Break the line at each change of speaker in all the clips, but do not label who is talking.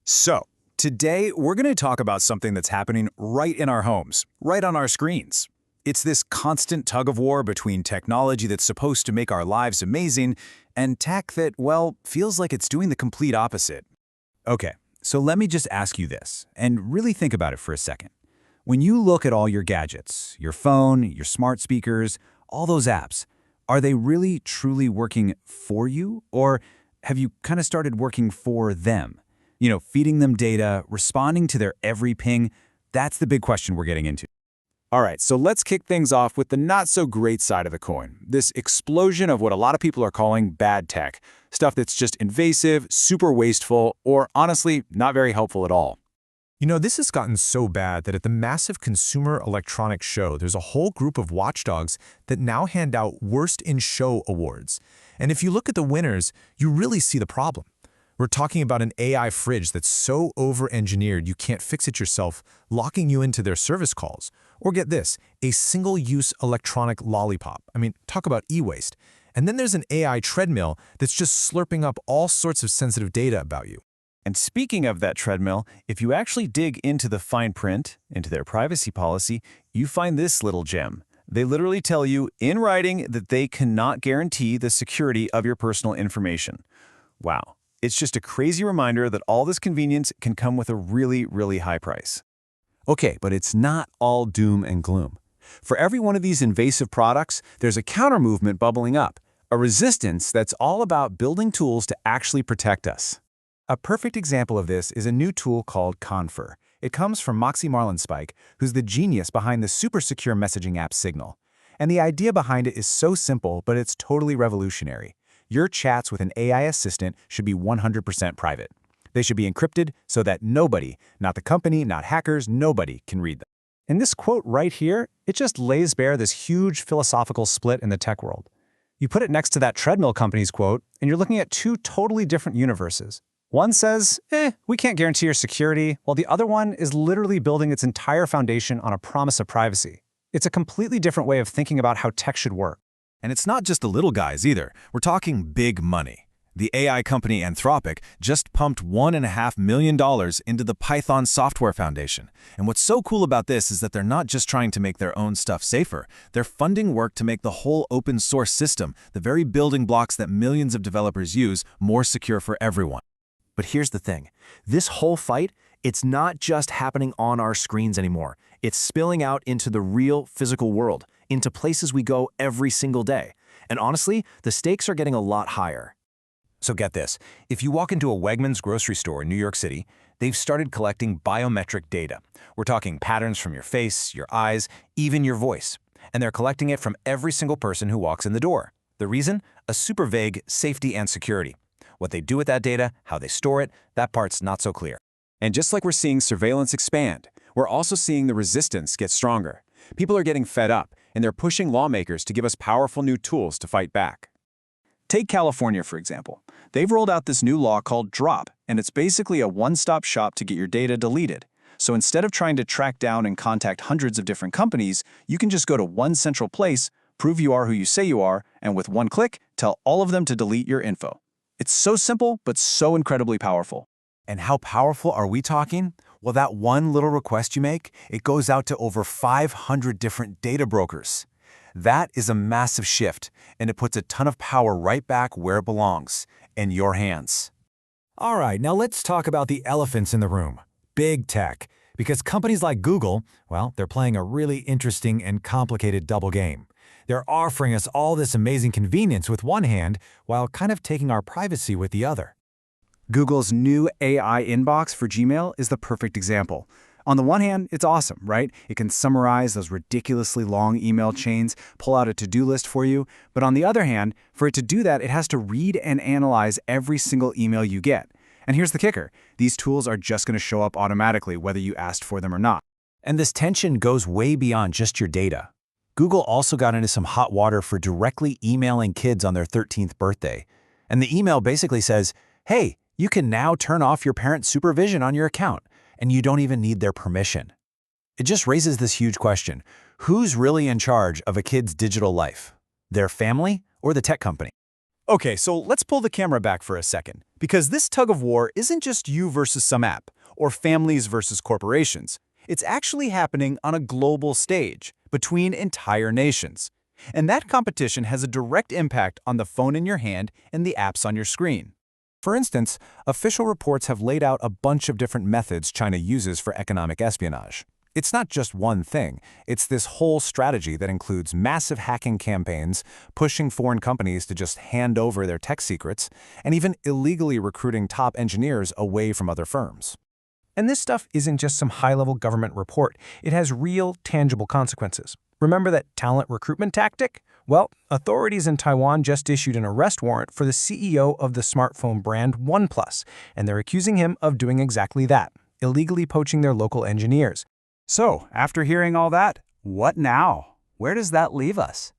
So, today we're going to talk about something that's happening right in our homes, right on our screens. It's this constant tug-of-war between technology that's supposed to make our lives amazing and tech that, well, feels like it's doing the complete opposite. Okay, so let me just ask you this, and really think about it for a second. When you look at all your gadgets, your phone, your smart speakers, all those apps, are they really truly working for you, or have you kind of started working for them? Feeding them data, responding to their every ping, that's the big question we're getting into. All right, so let's kick things off with the not-so-great side of the coin, this explosion of what a lot of people are calling bad tech, stuff that's just invasive, super wasteful, or honestly, not very helpful at all.
This has gotten so bad that at the massive Consumer Electronics Show, there's a whole group of watchdogs that now hand out Worst in Show awards. And if you look at the winners, you really see the problem. We're talking about an AI fridge that's so over-engineered you can't fix it yourself, locking you into their service calls. Or get this, a single-use electronic lollipop. Talk about e-waste. And then there's an AI treadmill that's just slurping up all sorts of sensitive data about you.
And speaking of that treadmill, if you actually dig into the fine print, into their privacy policy, you find this little gem. They literally tell you in writing that they cannot guarantee the security of your personal information. Wow. It's just a crazy reminder that all this convenience can come with a really, really high price. Okay, but it's not all doom and gloom. For every one of these invasive products, there's a counter-movement bubbling up, a resistance that's all about building tools to actually protect us. A perfect example of this is a new tool called Confer. It comes from Marlinspike, who's the genius behind the super secure messaging app Signal. And the idea behind it is so simple, but it's totally revolutionary. Your chats with an AI assistant should be 100% private. They should be encrypted so that nobody, not the company, not hackers, nobody can read them. And this quote right here, it just lays bare this huge philosophical split in the tech world. You put it next to that treadmill company's quote, and you're looking at two totally different universes. One says, we can't guarantee your security, while the other one is literally building its entire foundation on a promise of privacy. It's a completely different way of thinking about how tech should work.
And it's not just the little guys either. We're talking big money. The AI company Anthropic just pumped $1.5 million into the Python Software Foundation. And what's so cool about this is that they're not just trying to make their own stuff safer. They're funding work to make the whole open source system, the very building blocks that millions of developers use, more secure for everyone.
But here's the thing. This whole fight, it's not just happening on our screens anymore. It's spilling out into the real physical world, into places we go every single day. And honestly, the stakes are getting a lot higher.
So get this, if you walk into a Wegmans grocery store in New York City, they've started collecting biometric data. We're talking patterns from your face, your eyes, even your voice. And they're collecting it from every single person who walks in the door. The reason? A super vague safety and security. What they do with that data, how they store it, that part's not so clear.
And just like we're seeing surveillance expand, we're also seeing the resistance get stronger. People are getting fed up, and they're pushing lawmakers to give us powerful new tools to fight back. Take California, for example. They've rolled out this new law called DROP, and it's basically a one-stop shop to get your data deleted. So instead of trying to track down and contact hundreds of different companies, you can just go to one central place, prove you are who you say you are, and with one click, tell all of them to delete your info. It's so simple, but so incredibly powerful.
And how powerful are we talking? Well, that one little request you make, it goes out to over 500 different data brokers. That is a massive shift, and it puts a ton of power right back where it belongs, in your hands.
All right, now let's talk about the elephants in the room, big tech. Because companies like Google, well, they're playing a really interesting and complicated double game. They're offering us all this amazing convenience with one hand, while kind of taking our privacy with the other.
Google's new AI inbox for Gmail is the perfect example. On the one hand, it's awesome, right? It can summarize those ridiculously long email chains, pull out a to-do list for you. But on the other hand, for it to do that, it has to read and analyze every single email you get. And here's the kicker. These tools are just going to show up automatically whether you asked for them or not.
And this tension goes way beyond just your data. Google also got into some hot water for directly emailing kids on their 13th birthday. And the email basically says, hey, you can now turn off your parent's supervision on your account, and you don't even need their permission. It just raises this huge question. Who's really in charge of a kid's digital life? Their family or the tech company?
Okay, so let's pull the camera back for a second, because this tug of war isn't just you versus some app, or families versus corporations. It's actually happening on a global stage, between entire nations. And that competition has a direct impact on the phone in your hand and the apps on your screen.
For instance, official reports have laid out a bunch of different methods China uses for economic espionage. It's not just one thing. It's this whole strategy that includes massive hacking campaigns, pushing foreign companies to just hand over their tech secrets, and even illegally recruiting top engineers away from other firms. And this stuff isn't just some high-level government report. It has real, tangible consequences. Remember that talent recruitment tactic? Well, authorities in Taiwan just issued an arrest warrant for the CEO of the smartphone brand OnePlus, and they're accusing him of doing exactly that, illegally poaching their local engineers.
So, after hearing all that, what now? Where does that leave us?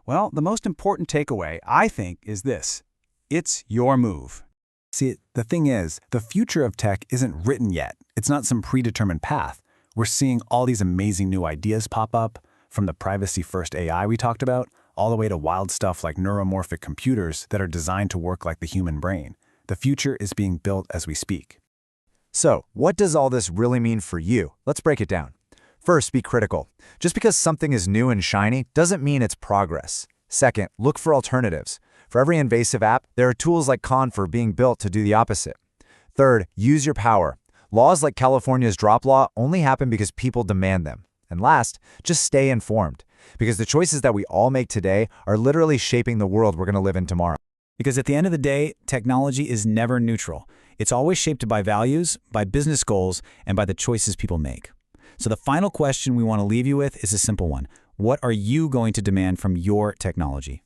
Well, the most important takeaway, I think, is this. It's your move.
See, the thing is, the future of tech isn't written yet. It's not some predetermined path. We're seeing all these amazing new ideas pop up, from the privacy-first AI we talked about, all the way to wild stuff like neuromorphic computers that are designed to work like the human brain. The future is being built as we speak.
So, what does all this really mean for you? Let's break it down. First, be critical. Just because something is new and shiny doesn't mean it's progress. Second, look for alternatives. For every invasive app, there are tools like Confer being built to do the opposite. Third, use your power. Laws like California's drop law only happen because people demand them. And last, just stay informed, because the choices that we all make today are literally shaping the world we're going to live in tomorrow.
Because at the end of the day, technology is never neutral. It's always shaped by values, by business goals, and by the choices people make. So the final question we want to leave you with is a simple one. What are you going to demand from your technology?